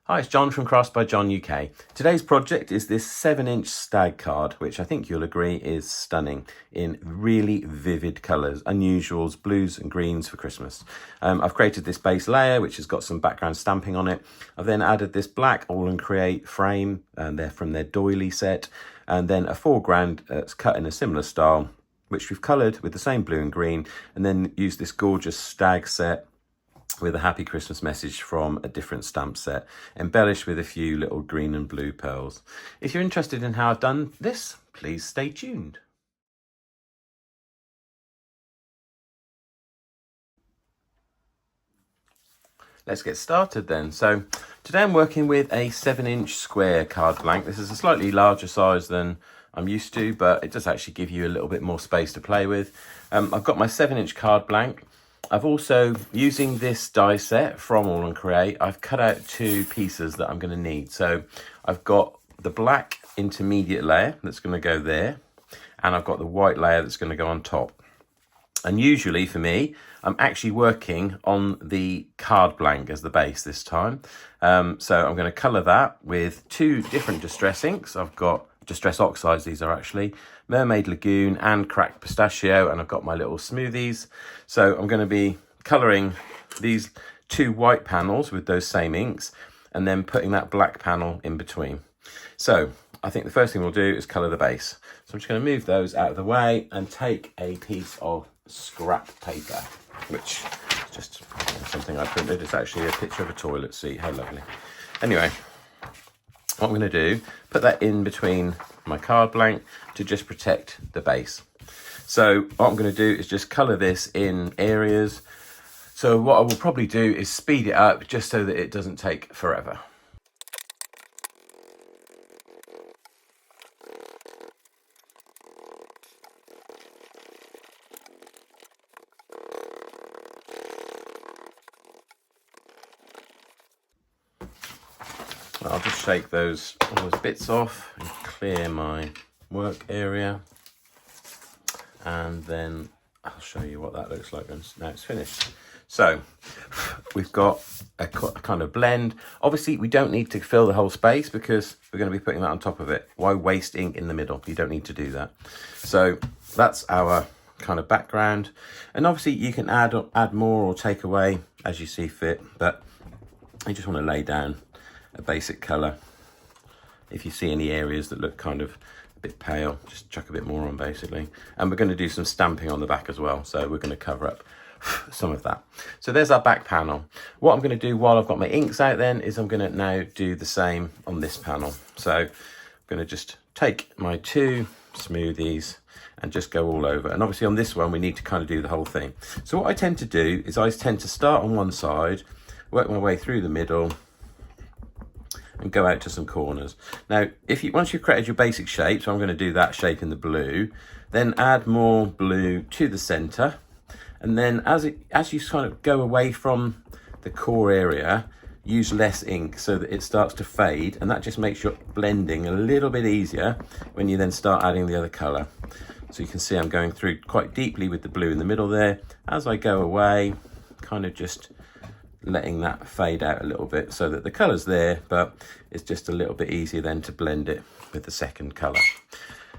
Hi, it's John from Crafts by John UK. Today's project is this 7-inch stag card, which I think you'll agree is stunning in really vivid colours, unusuals, blues and greens for Christmas. I've created this base layer, which has got some background stamping on it. I've then added this black All and Create frame, and they're from their doily set, and then a foreground that's cut in a similar style, which we've coloured with the same blue and green, and then used this gorgeous stag set with a happy Christmas message from a different stamp set, embellished with a few little green and blue pearls. If you're interested in how I've done this, please stay tuned. Let's get started then. So today I'm working with a 7-inch square card blank. This is a slightly larger size than I'm used to, but it does actually give you a little bit more space to play with. I've got my 7-inch card blank. I've also, using this die set from All and Create, I've cut out 2 pieces that I'm going to need. So I've got the black intermediate layer that's going to go there, and I've got the white layer that's going to go on top. And usually for me, I'm actually working on the card blank as the base this time. So I'm going to colour that with 2 different distress inks. I've got distress oxides, these are actually Mermaid Lagoon and Cracked Pistachio, and I've got my little smoothies. So I'm going to be colouring these 2 white panels with those same inks and then putting that black panel in between. So I think the first thing we'll do is colour the base. So I'm just going to move those out of the way and take a piece of scrap paper, which is just something I printed. It's actually a picture of a toilet seat. How lovely. Anyway, what I'm going to do, put that in between my card blank to just protect the base. So what I'm going to do is just colour this in areas. So what I will probably do is speed it up just so that it doesn't take forever. I'll just shake all those bits off and clear my work area, and then I'll show you what that looks like now it's finished. So we've got a kind of blend. Obviously we don't need to fill the whole space because we're going to be putting that on top of it. Why waste ink in the middle? You don't need to do that. So that's our kind of background, and obviously you can add more or take away as you see fit, but I just want to lay down a basic colour. If you see any areas that look kind of a bit pale, just chuck a bit more on basically. And we're going to do some stamping on the back as well, so we're going to cover up some of that. So there's our back panel. What I'm going to do while I've got my inks out then is I'm going to now do the same on this panel. So I'm going to just take my 2 smoothies and just go all over. And obviously on this one we need to kind of do the whole thing. So what I tend to do is I tend to start on one side, work my way through the middle, and go out to some corners. Now, once you've created your basic shape, so I'm going to do that shape in the blue, then add more blue to the center, and then as you kind of go away from the core area, use less ink so that it starts to fade, and that just makes your blending a little bit easier when you then start adding the other color. So you can see I'm going through quite deeply with the blue in the middle there. As I go away, kind of just letting that fade out a little bit so that the colour's there, but it's just a little bit easier then to blend it with the second colour.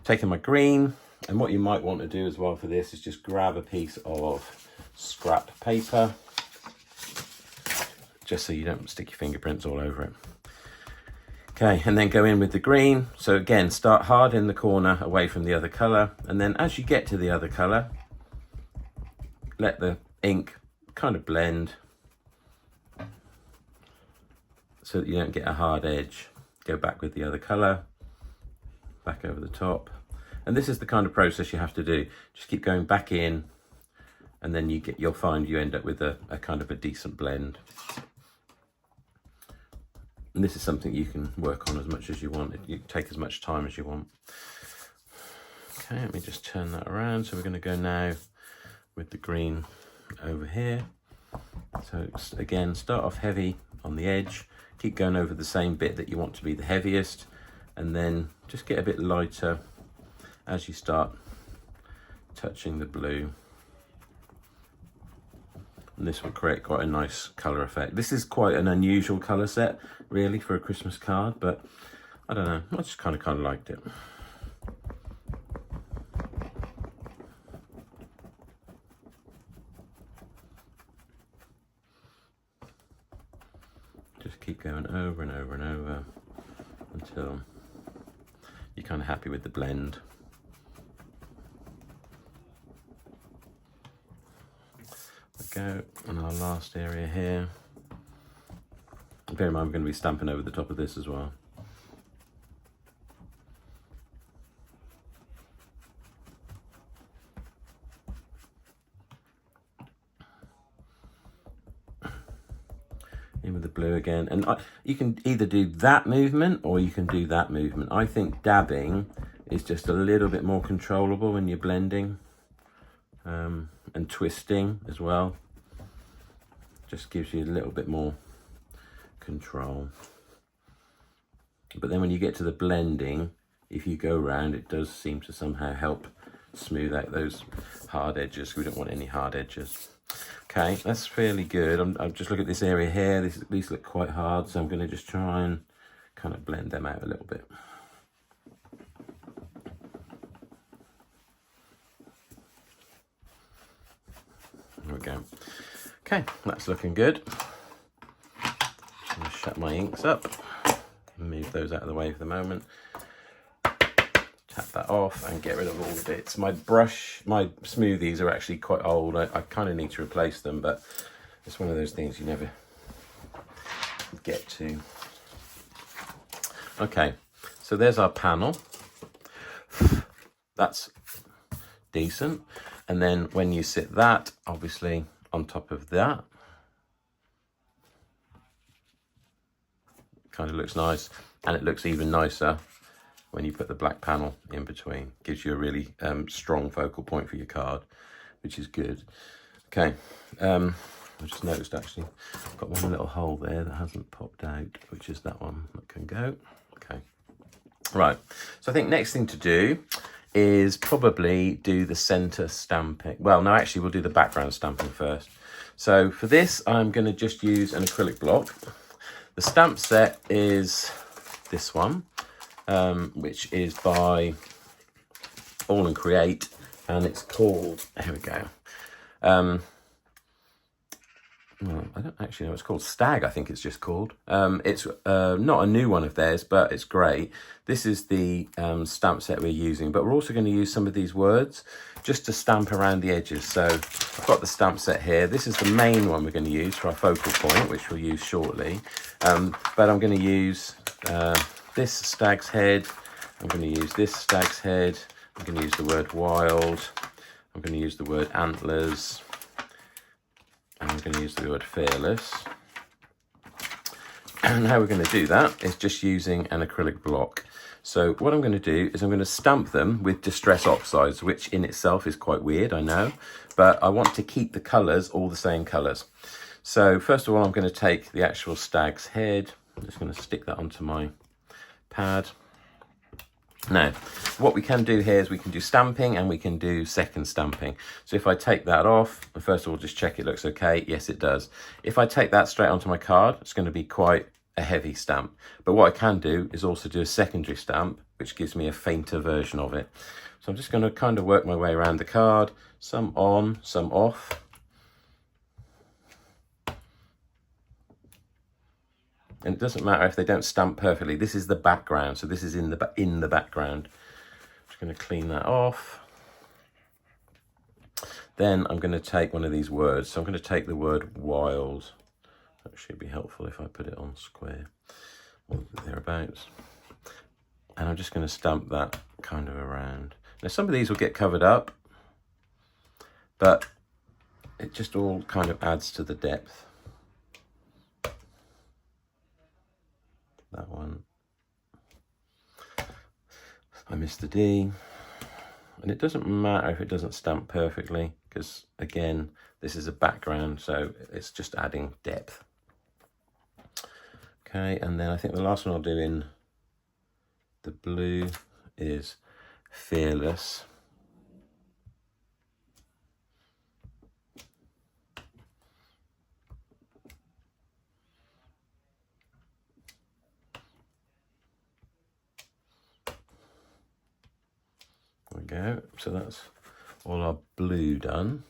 Taking my green, and what you might want to do as well for this is just grab a piece of scrap paper, just so you don't stick your fingerprints all over it. Okay, and then go in with the green. So again, start hard in the corner away from the other colour, and then as you get to the other colour, let the ink kind of blend so that you don't get a hard edge. Go back with the other colour, back over the top. And this is the kind of process you have to do. Just keep going back in, and then you'll find you end up with a kind of a decent blend. And this is something you can work on as much as you want. You can take as much time as you want. Okay, let me just turn that around. So we're going to go now with the green over here. So again, start off heavy on the edge. Keep going over the same bit that you want to be the heaviest, and then just get a bit lighter as you start touching the blue. And this will create quite a nice colour effect. This is quite an unusual colour set, really, for a Christmas card, but I don't know, I just kind of liked it. Just keep going over and over and over until you're kind of happy with the blend. Go on our last area here. Bear in mind, I'm going to be stamping over the top of this as well. In with the blue again, and you can either do that movement or you can do that movement. I think dabbing is just a little bit more controllable when you're blending, and twisting as well. Just gives you a little bit more control. But then when you get to the blending, if you go around, it does seem to somehow help smooth out those hard edges. We don't want any hard edges. Okay, that's fairly good. I'm just looking at this area here. These look quite hard, so I'm going to just try and kind of blend them out a little bit. There we go. Okay, that's looking good. I'm going to shut my inks up, move those out of the way for the moment. Tap that off and get rid of all the bits. My smoothies are actually quite old. I kind of need to replace them, but it's one of those things you never get to. Okay, so there's our panel. That's decent. And then when you sit that, obviously, on top of that, kind of looks nice, and it looks even nicer when you put the black panel in between. Gives you a really strong focal point for your card, which is good. Okay, I just noticed actually I've got one little hole there that hasn't popped out, which is that one that can go. Okay, right, so I think next thing to do is probably do the center stamping. Well, no, actually we'll do the background stamping first. So for this, I'm going to just use an acrylic block. The stamp set is this one, which is by All and Create, and it's called, here we go. Well, I don't actually know, it's called Stag, I think it's just called. It's not a new one of theirs, but it's great. This is the stamp set we're using, but we're also going to use some of these words just to stamp around the edges. So I've got the stamp set here. This is the main one we're going to use for our focal point, which we'll use shortly. But I'm going to use this stag's head. I'm going to use this stag's head. I'm going to use the word wild. I'm going to use the word antlers. And I'm going to use the word fearless. And how we're going to do that is just using an acrylic block. So what I'm going to do is I'm going to stamp them with distress oxides, which in itself is quite weird, I know, but I want to keep the colours all the same colours. So first of all, I'm going to take the actual stag's head. I'm just going to stick that onto my pad. Now, what we can do here is we can do stamping and we can do second stamping. So if I take that off, first of all, just check it looks okay. Yes, it does. If I take that straight onto my card, it's going to be quite a heavy stamp. But what I can do is also do a secondary stamp, which gives me a fainter version of it. So I'm just going to kind of work my way around the card, some on, some off. And it doesn't matter if they don't stamp perfectly. This is the background, so this is in the background. Just going to clean that off. Then I'm going to take one of these words. So I'm going to take the word wild. That should be helpful if I put it on square or thereabouts. And I'm just going to stamp that kind of around. Now some of these will get covered up, but it just all kind of adds to the depth. That one. I missed the D. And it doesn't matter if it doesn't stamp perfectly, because again, this is a background, so it's just adding depth. Okay, and then I think the last one I'll do in the blue is fearless. go. So that's all our blue done.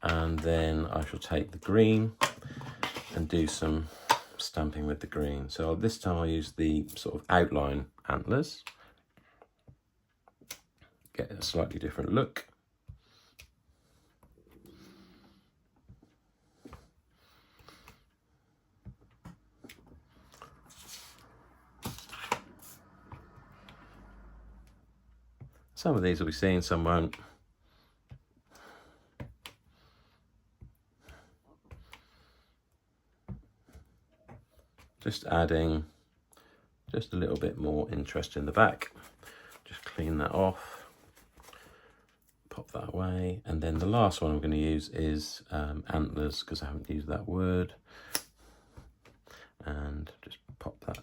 And then I shall take the green and do some stamping with the green. So this time I'll use the sort of outline antlers. Get a slightly different look. Some of these will be seen, some won't. Just adding just a little bit more interest in the back. Just clean that off, pop that away. And then the last one I'm going to use is antlers, because I haven't used that word. And just pop that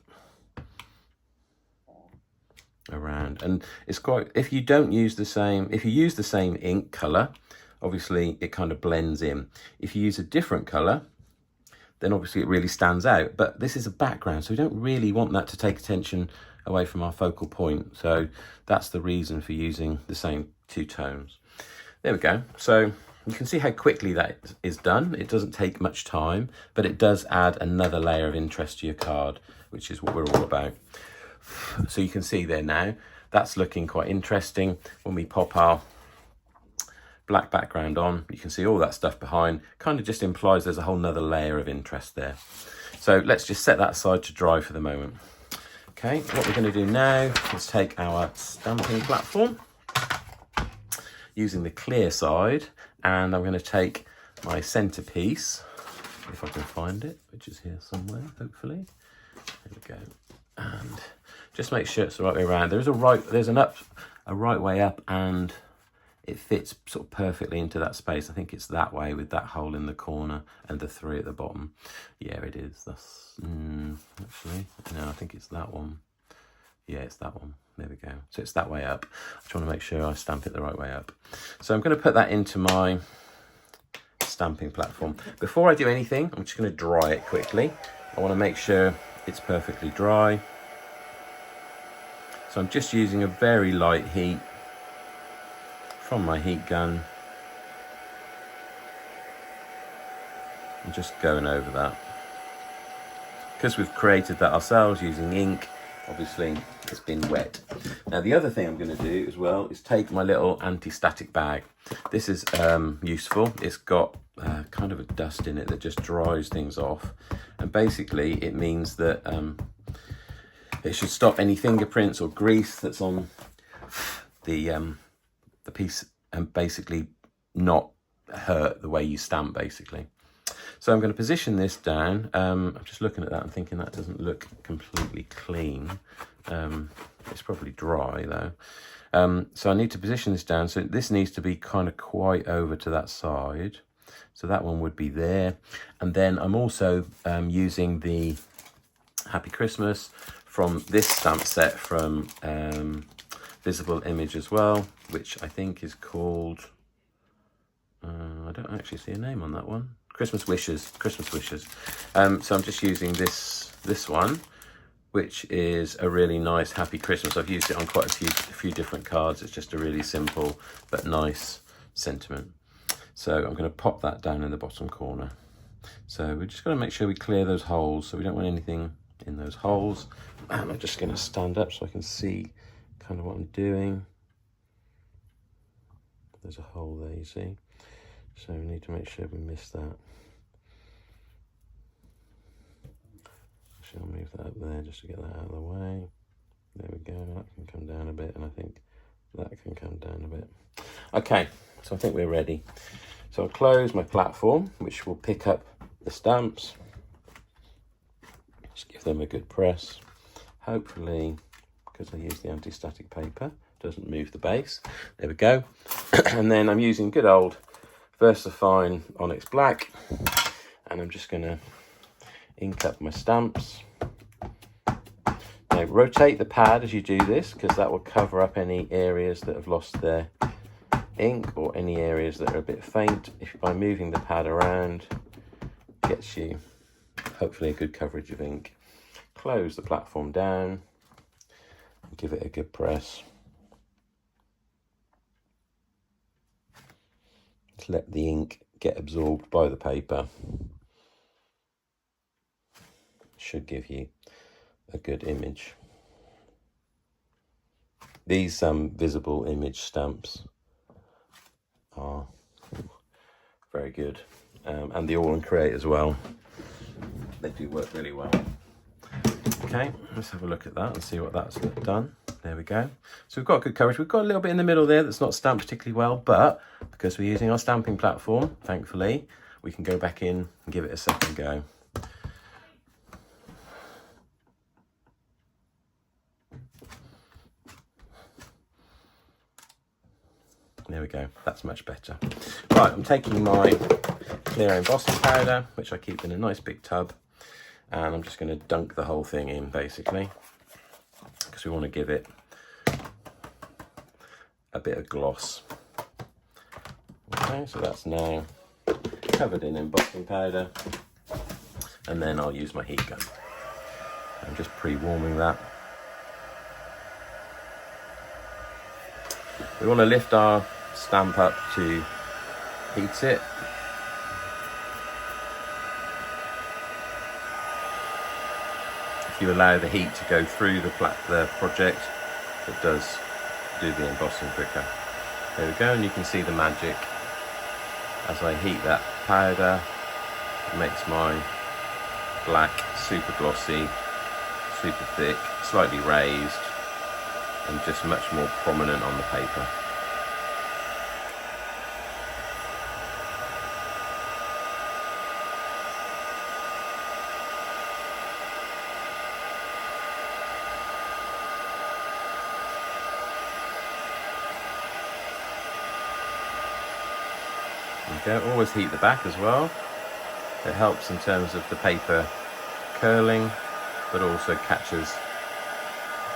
around. And it's quite, if you don't use the same, if you use the same ink color, obviously it kind of blends in. If you use a different color, then obviously it really stands out. But this is a background, so we don't really want that to take attention away from our focal point. So that's the reason for using the same two tones. There we go. So you can see how quickly that is done. It doesn't take much time, but it does add another layer of interest to your card, which is what we're all about. So you can see there now, that's looking quite interesting. When we pop our black background on, you can see all that stuff behind, kind of just implies there's a whole nother layer of interest there. So let's just set that aside to dry for the moment. Okay, what we're going to do now is take our stamping platform using the clear side, and I'm going to take my centerpiece, if I can find it, which is here somewhere, hopefully. There we go. And just make sure it's the right way around. There's a right way up, and it fits sort of perfectly into that space. I think it's that way with that hole in the corner and the 3 at the bottom. Yeah, it is. That's actually, no, I think it's that one. Yeah, it's that one. There we go. So it's that way up. I just want to make sure I stamp it the right way up. So I'm going to put that into my stamping platform. Before I do anything, I'm just going to dry it quickly. I want to make sure it's perfectly dry. So I'm just using a very light heat from my heat gun. I'm just going over that. Because we've created that ourselves using ink, obviously it's been wet. Now the other thing I'm going to do as well is take my little anti-static bag. This is useful. It's got kind of a dust in it that just dries things off. And basically it means that it should stop any fingerprints or grease that's on the piece, and basically not hurt the way you stamp, basically. So I'm going to position this down. I'm just looking at that and thinking that doesn't look completely clean. It's probably dry though. So I need to position this down. So this needs to be kind of quite over to that side. So that one would be there. And then I'm also using the Happy Christmas from this stamp set from Visible Image as well, which I think is called, I don't actually see a name on that one. Christmas Wishes. So I'm just using this one, which is a really nice Happy Christmas. I've used it on quite a few different cards. It's just a really simple but nice sentiment. So I'm going to pop that down in the bottom corner. So we're just going to make sure we clear those holes, so we don't want anything in those holes. And I'm just going to stand up so I can see kind of what I'm doing. There's a hole there, you see. So we need to make sure we miss that. Actually, I'll move that up there just to get that out of the way. There we go, that can come down a bit, and I think that can come down a bit. Okay, so I think we're ready. So I'll close my platform, which will pick up the stamps. Just give them a good press. Hopefully, because I use the anti-static paper, doesn't move the base. There we go. And then I'm using good old VersaFine Onyx Black, and I'm just going to ink up my stamps. Now rotate the pad as you do this, because that will cover up any areas that have lost their ink or any areas that are a bit faint. If by moving the pad around, gets you hopefully a good coverage of ink. Close the platform down and give it a good press. just let the ink get absorbed by the paper. Should give you a good image. These visible image stamps are very good, and the All and Create as well. They do work really well. Okay, let's have a look at that and see what that's done. There we go. So we've got good coverage. We've got a little bit in the middle there that's not stamped particularly well, but because we're using our stamping platform, thankfully, we can go back in and give it a second go. There we go, that's much better. Right, I'm taking my clear embossing powder, which I keep in a nice big tub, and I'm just going to dunk the whole thing in, basically, because we want to give it a bit of gloss. Okay, so that's now covered in embossing powder, and then I'll use my heat gun. I'm just pre-warming that. We want to lift our stamp up to heat it. If you allow the heat to go through the project, it does do the embossing quicker. There we go, and you can see the magic. As I heat that powder, it makes my black super glossy, super thick, slightly raised, and just much more prominent on the paper. Okay, always heat the back as well. It helps in terms of the paper curling, but also catches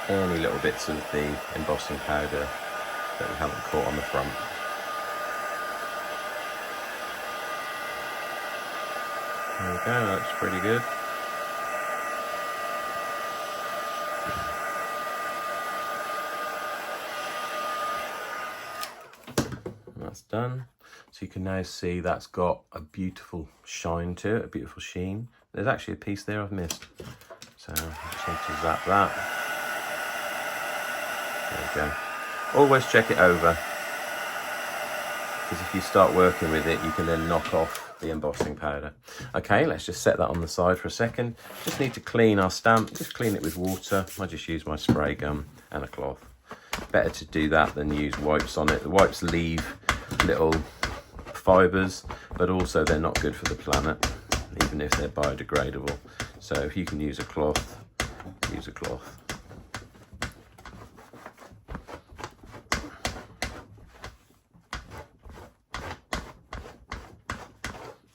any little bits of the embossing powder that we haven't caught on the front. There we go, that's pretty good. That's done. So you can now see that's got a beautiful shine to it, a beautiful sheen. There's actually a piece there I've missed. So I just want to zap that. There we go. Always check it over, because if you start working with it, you can then knock off the embossing powder. Okay, let's just set that on the side for a second. Just need to clean our stamp. Just clean it with water. I just use my spray gun and a cloth. Better to do that than use wipes on it. The wipes leave little fibres, but also they're not good for the planet, even if they're biodegradable. So if you can use a cloth, use a cloth.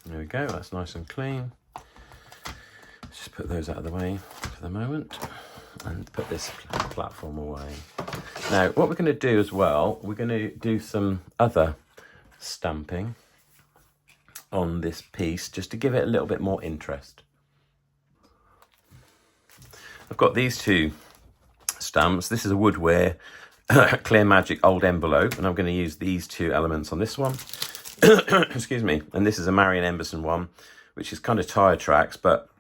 There we go, that's nice and clean. Let's just put those out of the way for the moment and put this platform away. Now, what we're going to do as well, we're going to do some other stamping on this piece just to give it a little bit more interest. I've got these two stamps. This is a Woodware Clear Magic Old Envelope, and I'm going to use these two elements on this one. Excuse me. And this is a Marion Emberson one, which is kind of tire tracks, but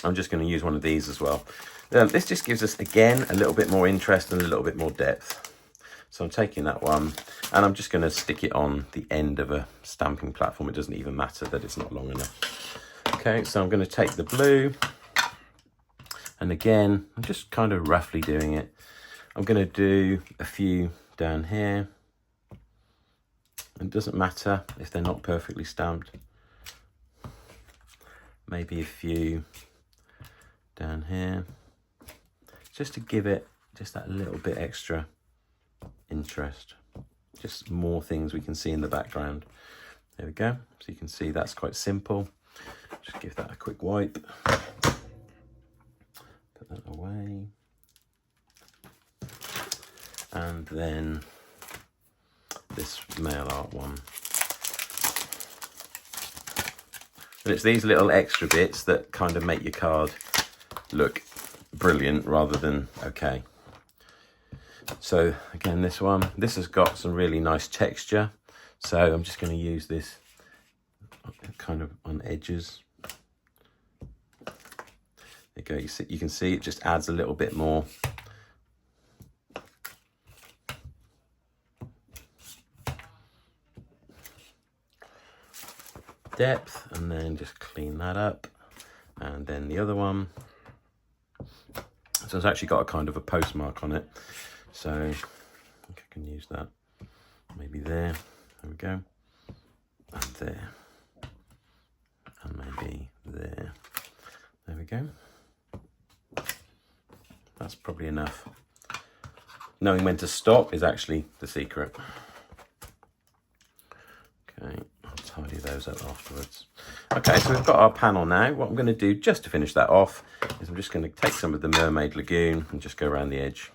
I'm just going to use one of these as well. This just gives us, again, a little bit more interest and a little bit more depth. So I'm taking that one, and I'm just going to stick it on the end of a stamping platform. It doesn't even matter that it's not long enough. Okay, so I'm going to take the blue, and again, I'm just kind of roughly doing it. I'm going to do a few down here. It doesn't matter if they're not perfectly stamped. Maybe a few down here, just to give it just that little bit extra interest. Just more things we can see in the background. There we go. So you can see that's quite simple. Just give that a quick wipe. Put that away. And then this mail art one. And it's these little extra bits that kind of make your card look brilliant rather than okay. So again, this one, this has got some really nice texture. So I'm just going to use this kind of on edges. There you go. You can see it just adds a little bit more depth, and then just clean that up. And then the other one, so it's actually got a kind of a postmark on it, so I think I can use that maybe there. There we go, and there, and maybe there. There we go. That's probably enough. Knowing when to stop is actually the secret. Okay, I'll tidy those up afterwards. Okay, so we've got our panel now. What I'm going to do just to finish that off is I'm just going to take some of the Mermaid Lagoon and just go around the edge.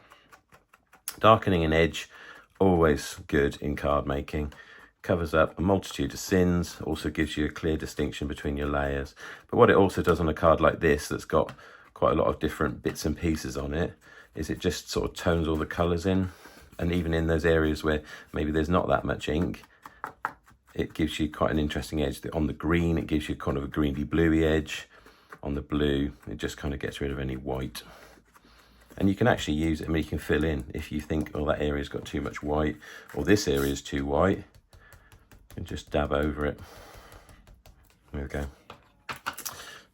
Darkening an edge, always good in card making. Covers up a multitude of sins, also gives you a clear distinction between your layers. But what it also does on a card like this that's got quite a lot of different bits and pieces on it is it just sort of tones all the colours in. And even in those areas where maybe there's not that much ink, it gives you quite an interesting edge. On the green, it gives you kind of a greeny bluey edge. On the blue, it just kind of gets rid of any white. And you can actually use it, I mean, you can fill in if you think, oh, that area's got too much white, or this area's too white, and just dab over it. There we go.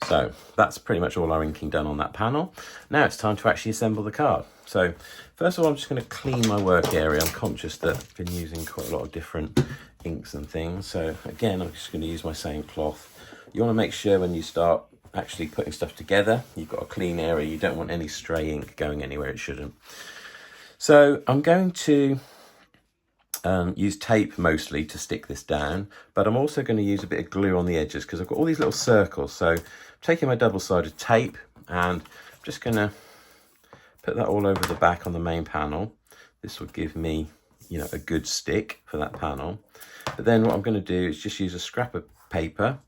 So that's pretty much all our inking done on that panel. Now it's time to actually assemble the card. So first of all, I'm just going to clean my work area. I'm conscious that I've been using quite a lot of different inks and things. So again, I'm just going to use my same cloth. You want to make sure when you start actually putting stuff together, you've got a clean area. You don't want any stray ink going anywhere it shouldn't. So I'm going to use tape mostly to stick this down, but I'm also going to use a bit of glue on the edges because I've got all these little circles. So I'm taking my double-sided tape and I'm just going to put that all over the back on the main panel. This will give me, you know, a good stick for that panel. But then what I'm going to do is just use a scrap of paper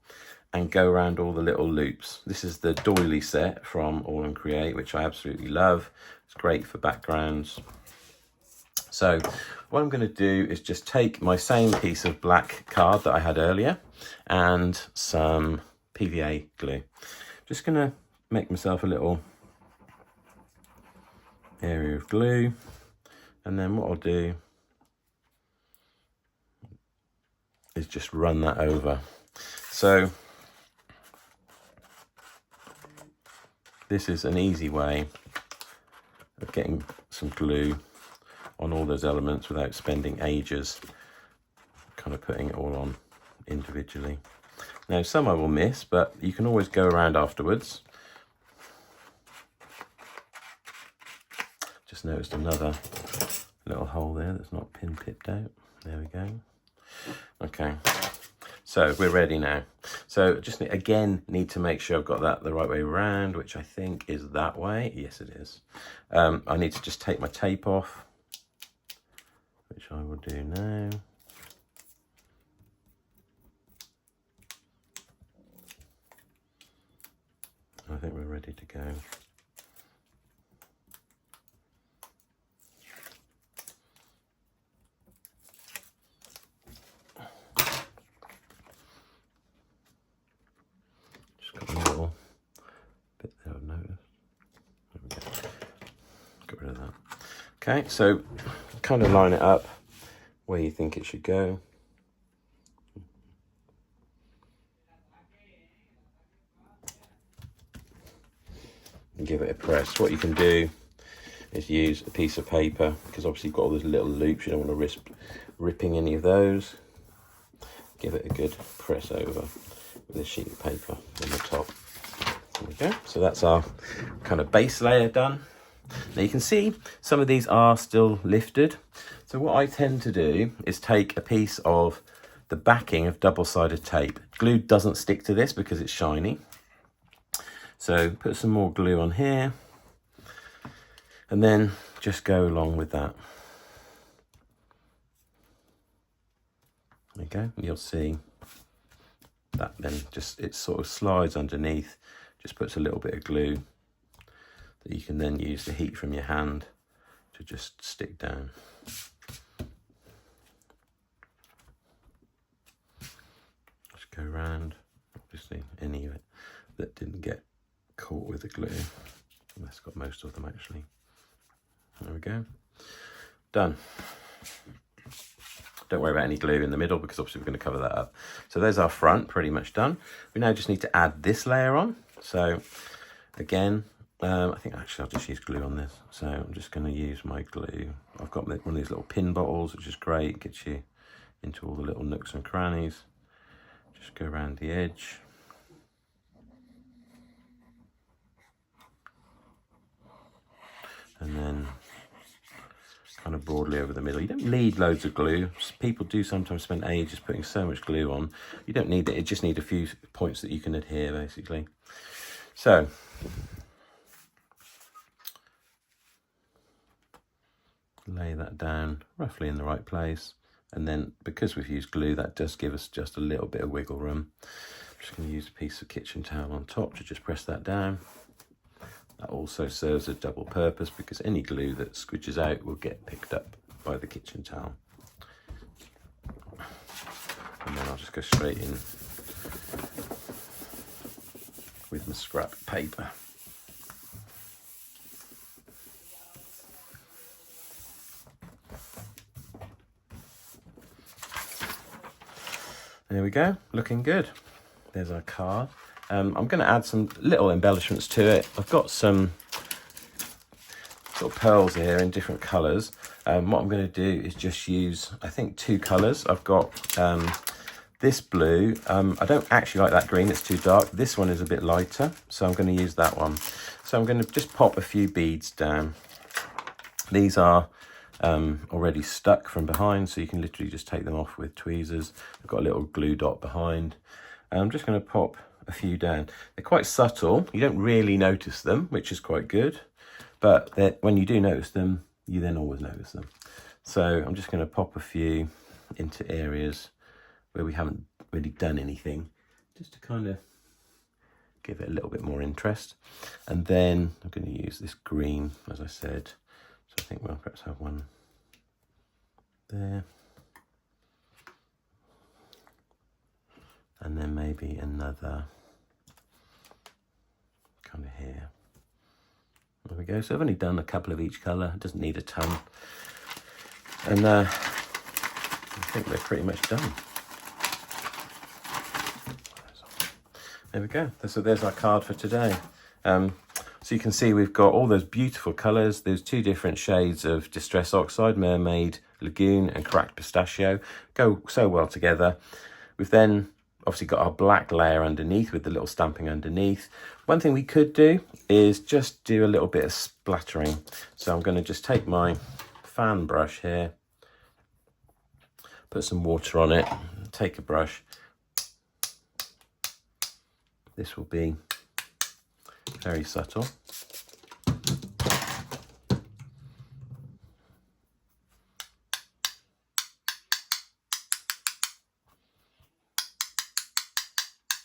and go around all the little loops. This is the doily set from All and Create, which I absolutely love. It's great for backgrounds. So what I'm going to do is just take my same piece of black card that I had earlier and some PVA glue. Just going to make myself a little area of glue, and then what I'll do is just run that over. So this is an easy way of getting some glue on all those elements without spending ages kind of putting it all on individually. Now some I will miss, but you can always go around afterwards. Just noticed another little hole there that's not pin pipped out. There we go. Okay, so we're ready now. So just again need to make sure I've got that the right way around, which I think is that way. Yes, it is. I need to just take my tape off, which I will do now. I think we're ready to go. Just got a little bit there I've noticed. There we go. Get rid of that. Okay, so kind of line it up where you think it should go. And give it a press. What you can do is use a piece of paper, because obviously you've got all those little loops, you don't want to risk ripping any of those. Give it a good press over with a sheet of paper on the top. There we go. So that's our kind of base layer done. Now you can see some of these are still lifted. So what I tend to do is take a piece of the backing of double-sided tape. Glue doesn't stick to this because it's shiny. So put some more glue on here and then just go along with that. There you go. You'll see that then just it sort of slides underneath, just puts a little bit of glue that you can then use the heat from your hand to just stick down. go around, obviously any of it that didn't get caught with the glue. And that's got most of them actually. There we go. Done. Don't worry about any glue in the middle because obviously we're going to cover that up. So there's our front pretty much done. We now just need to add this layer on. So again, I think actually I'll just use glue on this. So I'm just going to use my glue. I've got one of these little pin bottles, which is great. Gets you into all the little nooks and crannies. Just go around the edge. And then kind of broadly over the middle. You don't need loads of glue. People do sometimes spend ages putting so much glue on. You don't need it. You just need a few points that you can adhere, basically. So lay that down roughly in the right place. And then because we've used glue, that does give us just a little bit of wiggle room. I'm just going to use a piece of kitchen towel on top to just press that down. That also serves a double purpose because any glue that squidges out will get picked up by the kitchen towel. And then I'll just go straight in with my scrap paper. There we go, looking good. There's our card. I'm going to add some little embellishments to it. I've got some sort of pearls here in different colours. What I'm going to do is just use, I think, 2 colours. I've got this blue. I don't actually like that green, it's too dark. This one is a bit lighter, so I'm going to use that one. So I'm going to just pop a few beads down. These are already stuck from behind, so you can literally just take them off with tweezers. I've got a little glue dot behind. I'm just going to pop a few down. They're quite subtle. You don't really notice them, which is quite good. But when you do notice them, you then always notice them. So I'm just going to pop a few into areas where we haven't really done anything, just to kind of give it a little bit more interest. And then I'm going to use this green, as I said. So I think we'll perhaps have one there. And then maybe another kind of here. There we go. So I've only done a couple of each colour. It doesn't need a ton. And I think they're pretty much done. There we go. So there's our card for today. So you can see we've got all those beautiful colours. There's 2 different shades of Distress Oxide, Mermaid Lagoon and Cracked Pistachio. Go so well together. We've then obviously got our black layer underneath with the little stamping underneath. One thing we could do is just do a little bit of splattering. So I'm going to just take my fan brush here, put some water on it, take a brush. This will be very subtle.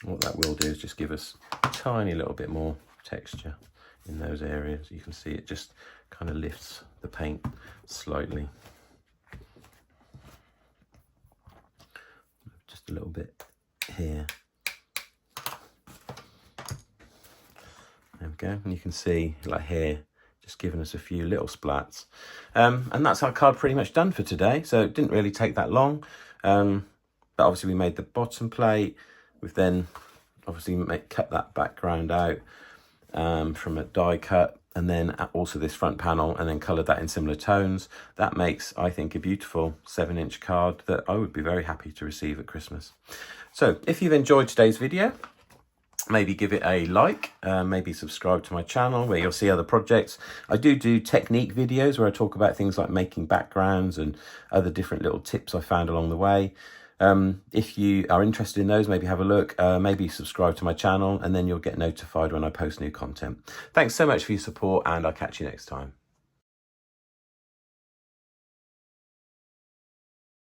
What that will do is just give us a tiny little bit more texture in those areas. You can see it just kind of lifts the paint slightly. Just a little bit here. There we go. And you can see, like here, just giving us a few little splats. And that's our card pretty much done for today. So it didn't really take that long. But obviously we made the bottom plate. We've then obviously cut that background out from a die cut, and then also this front panel, and then coloured that in similar tones. That makes, I think, a beautiful 7-inch card that I would be very happy to receive at Christmas. So if you've enjoyed today's video, maybe give it a like, maybe subscribe to my channel where you'll see other projects. I do technique videos where I talk about things like making backgrounds and other different little tips I found along the way. If you are interested in those, maybe have a look, maybe subscribe to my channel, and then you'll get notified when I post new content. Thanks so much for your support, and I'll catch you next time.